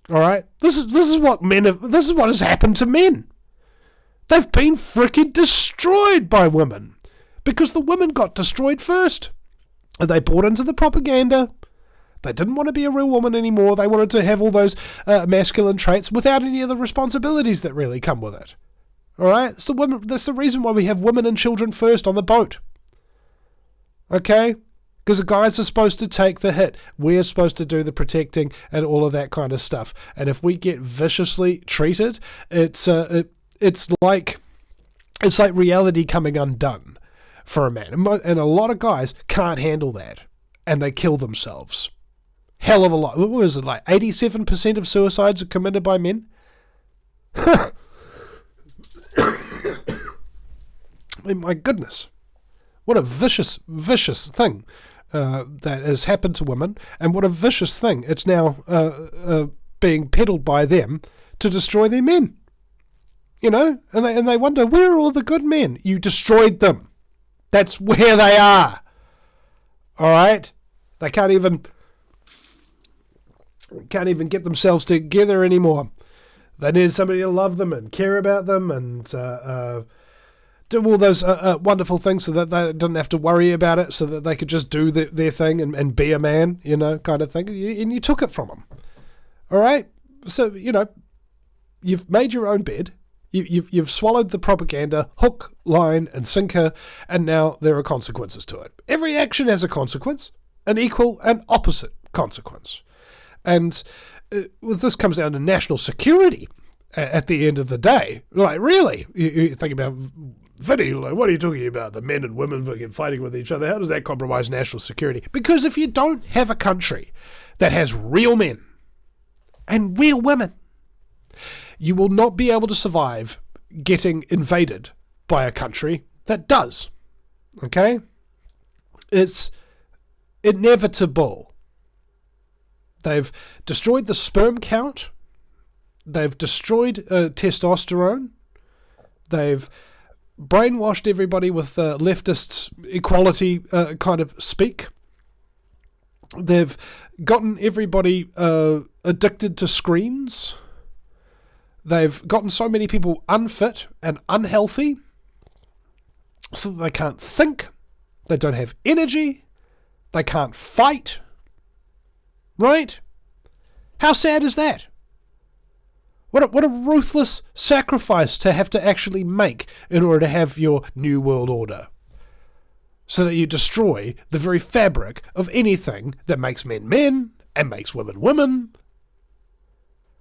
All right, this is what has happened to men. They've been freaking destroyed by women. Because the women got destroyed first. They bought into the propaganda. They didn't want to be a real woman anymore. They wanted to have all those masculine traits without any of the responsibilities that really come with it. All right? That's the reason why we have women and children first on the boat. Okay? Because the guys are supposed to take the hit. We're supposed to do the protecting and all of that kind of stuff. And if we get viciously treated, it's like reality coming undone. For a man. And a lot of guys can't handle that. And they kill themselves. Hell of a lot. What was it, like 87% of suicides are committed by men? I mean, my goodness. What a vicious thing that has happened to women. And what a vicious thing it's now being peddled by them to destroy their men. You know? And they wonder, where are all the good men? You destroyed them. That's where they are. All right? They can't even get themselves together anymore. They need somebody to love them and care about them and do all those wonderful things so that they didn't have to worry about it, so that they could just do their thing and be a man, you know, kind of thing. And you took it from them. All right? So, you know, you've made your own bed. You've swallowed the propaganda, hook, line, and sinker, and now there are consequences to it. Every action has a consequence, an equal and opposite consequence. And this comes down to national security at the end of the day. Like, really? You think about, Vinny, like, what are you talking about? The men and women fighting with each other. How does that compromise national security? Because if you don't have a country that has real men and real women, you will not be able to survive getting invaded by a country that does. Okay? It's inevitable. They've destroyed the sperm count. They've destroyed testosterone. They've brainwashed everybody with leftists' equality kind of speak. They've gotten everybody addicted to screens. They've gotten so many people unfit and unhealthy so that they can't think, they don't have energy, they can't fight. Right? How sad is that? What a ruthless sacrifice to have to actually make in order to have your new world order. So that you destroy the very fabric of anything that makes men men and makes women women.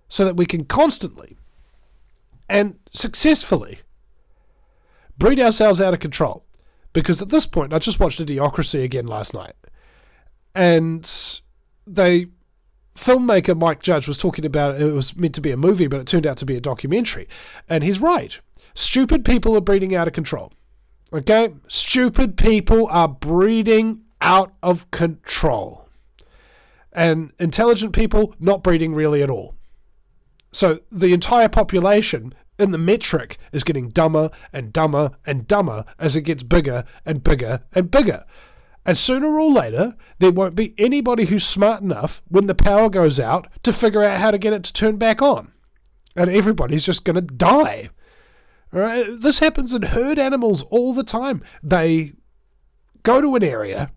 So that we can constantly and successfully breed ourselves out of control. Because at this point, I just watched Idiocracy again last night. And filmmaker Mike Judge was talking about it was meant to be a movie, but it turned out to be a documentary. And he's right. Stupid people are breeding out of control. Okay? Stupid people are breeding out of control. And intelligent people not breeding really at all. So the entire population in the metric is getting dumber and dumber and dumber as it gets bigger and bigger and bigger. And sooner or later, there won't be anybody who's smart enough when the power goes out to figure out how to get it to turn back on. And everybody's just going to die. All right? This happens in herd animals all the time. They go to an area,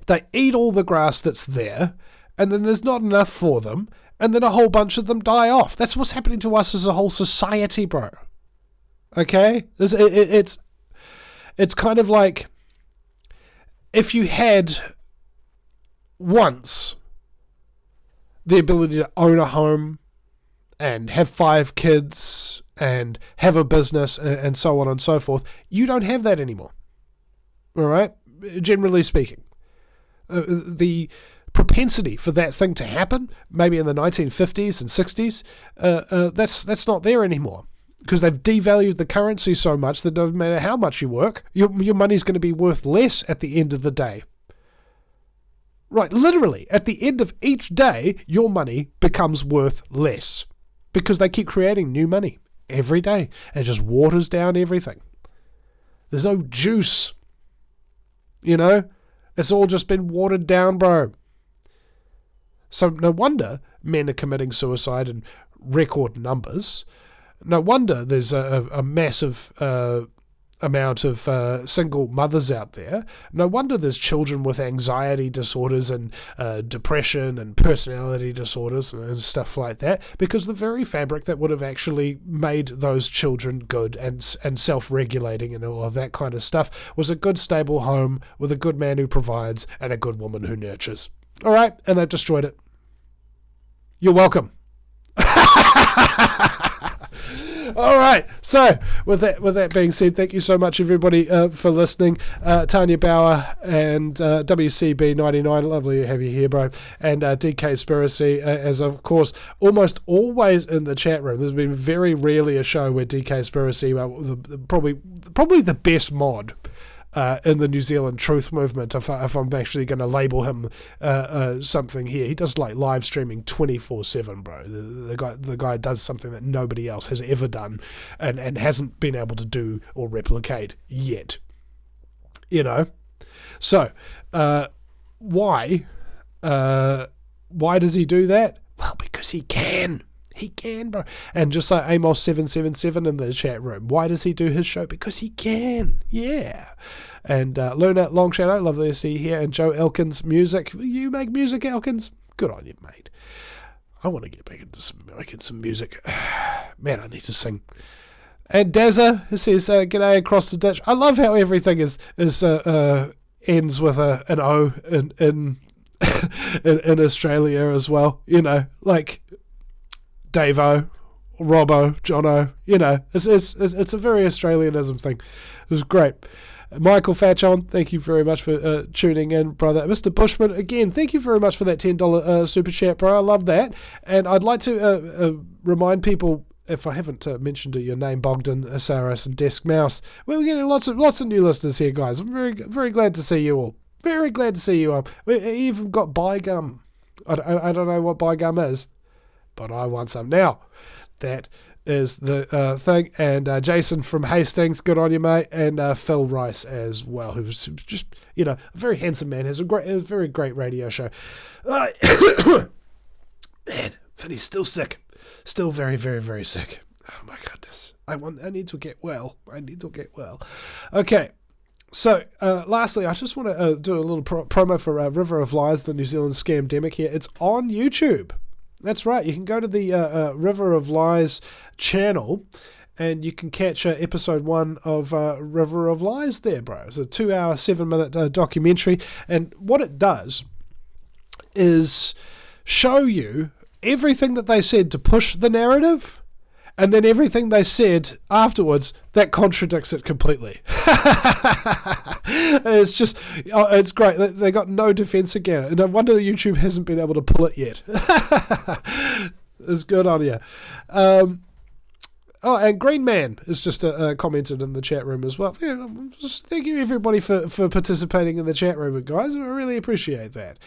they eat all the grass that's there, and then there's not enough for them, and then a whole bunch of them die off. That's what's happening to us as a whole society, bro. Okay? It's kind of like if you had once the ability to own a home and have 5 kids and have a business and so on and so forth, you don't have that anymore. All right? Generally speaking. The propensity for that thing to happen, maybe in the 1950s and 60s, that's not there anymore. Because they've devalued the currency so much that no matter how much you work, your money's going to be worth less at the end of the day. Right, literally, at the end of each day, your money becomes worth less. Because they keep creating new money every day. And it just waters down everything. There's no juice. You know? It's all just been watered down, bro. So no wonder men are committing suicide in record numbers. No wonder there's a massive amount of single mothers out there. No wonder there's children with anxiety disorders and depression and personality disorders and stuff like that, because the very fabric that would have actually made those children good and self-regulating and all of that kind of stuff was a good stable home with a good man who provides and a good woman who nurtures. All right, and they've destroyed it. You're welcome. All right. So with that being said, thank you so much, everybody, for listening. Tanya Bauer and WCB 99, lovely to have you here, bro. And DK Spiracy, as of course, almost always in the chat room. There's been very rarely a show where DK Spiracy, probably the best mod in the New Zealand Truth Movement, if I'm actually going to label him something here. He does like live streaming 24/7, bro. The guy does something that nobody else has ever done and hasn't been able to do or replicate yet. You know? So, why does he do that? Well, because he can. He can, bro. And just like Amos777 in the chat room, why does he do his show? Because he can. Yeah. And Luna Longshadow, lovely to see you here. And Joe Elkins Music. You make music, Elkins? Good on you, mate. I want to get back into making some music. Man, I need to sing. And Dazza says, g'day across the ditch. I love how everything ends with an O in Australia as well, you know, like Davo, Robbo, Jono, you know, it's a very Australianism thing. It was great. Michael Fatchon, thank you very much for tuning in, brother. Mr. Bushman, again, thank you very much for that $10 super chat, bro. I love that. And I'd like to remind people, if I haven't mentioned your name, Bogdan, Asaris, and Desk Mouse, we're getting lots of new listeners here, guys. I'm very glad to see you all. Very glad to see you all. We even got Bygum. I don't know what Bygum is, but I want some now. That is the thing. And Jason from Hastings, good on you, mate. And Phil Rice as well, who's just, you know, a very handsome man, has a very great radio show. Man, Vinny's still sick. Still very, very, very sick. Oh my goodness. I need to get well. Okay. So, lastly, I just want to do a little promo for River of Lies, the New Zealand Scamdemic here. It's on YouTube. That's right. You can go to the River of Lies channel and you can catch episode 1 of River of Lies there, bro. It's a 2-hour, 7-minute documentary. And what it does is show you everything that they said to push the narrative, and then everything they said afterwards that contradicts it completely. It's great. They got no defense again. And I wonder YouTube hasn't been able to pull it yet. It's good on you. And Green Man is just commented in the chat room as well. Yeah, just thank you everybody for participating in the chat room, guys. I really appreciate that.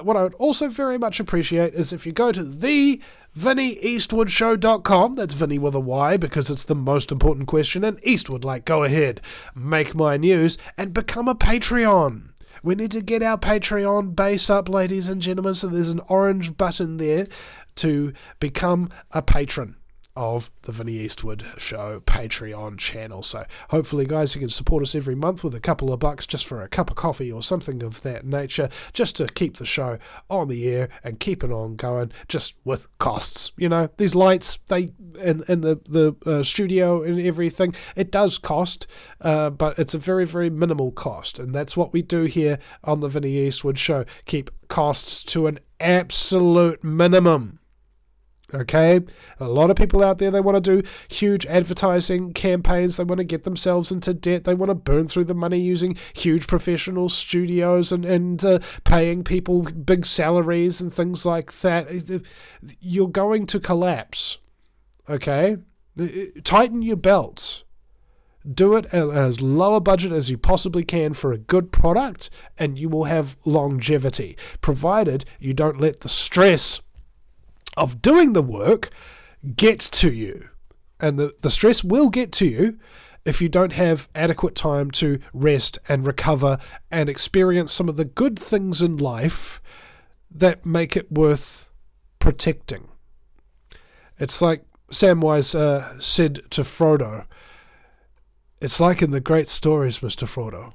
What I would also very much appreciate is if you go to the VinnyEastwoodShow.com. That's Vinny with a Y because it's the most important question. And Eastwood, like, go ahead, make my news and become a Patreon. We need to get our Patreon base up, ladies and gentlemen. So there's an orange button there to become a patron of the Vinny Eastwood Show Patreon channel. So hopefully, guys, you can support us every month with a couple of bucks just for a cup of coffee or something of that nature, just to keep the show on the air and keep it on going, just with costs. You know, these lights, they in the studio and everything, it does cost, but it's a very, very minimal cost. And that's what we do here on the Vinny Eastwood Show, keep costs to an absolute minimum. Okay, a lot of people out there, they want to do huge advertising campaigns, they want to get themselves into debt, they want to burn through the money using huge professional studios and paying people big salaries and things like that. You're going to collapse, okay? Tighten your belts. Do it at as low a budget as you possibly can for a good product, and you will have longevity, provided you don't let the stress of doing the work get to you. And the stress will get to you if you don't have adequate time to rest and recover and experience some of the good things in life that make it worth protecting. It's like Samwise said to Frodo, it's like in the great stories, Mr. Frodo,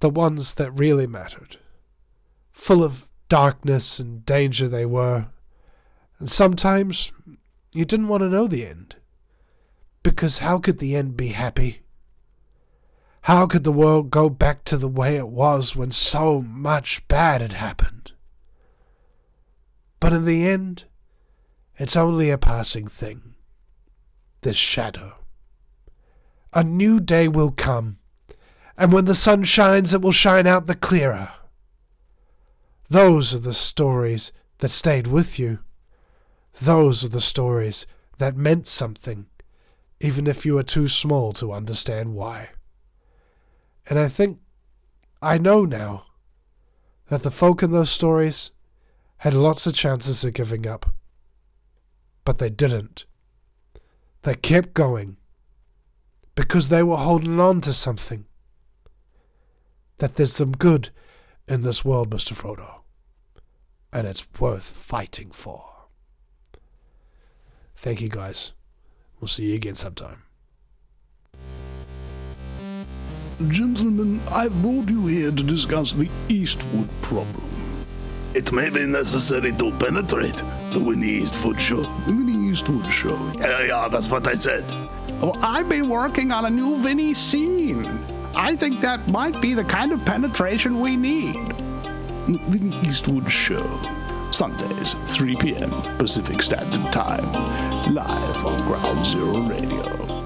the ones that really mattered, full of darkness and danger they were. And sometimes you didn't want to know the end, because how could the end be happy? How could the world go back to the way it was when so much bad had happened? But in the end, it's only a passing thing, this shadow. A new day will come, and when the sun shines, it will shine out the clearer. Those are the stories that stayed with you. Those are the stories that meant something, even if you were too small to understand why. And I think I know now that the folk in those stories had lots of chances of giving up. But they didn't. They kept going because they were holding on to something. That there's some good in this world, Mr. Frodo, and it's worth fighting for. Thank you, guys. We'll see you again sometime. Gentlemen, I brought you here to discuss the Eastwood problem. It may be necessary to penetrate the Vinny Eastwood Show. The Vinny Eastwood Show. Yeah, that's what I said. Well, I've been working on a new Vinny scene. I think that might be the kind of penetration we need. Vinny Eastwood Show. Sundays, 3 p.m. Pacific Standard Time. Live on Ground Zero Radio.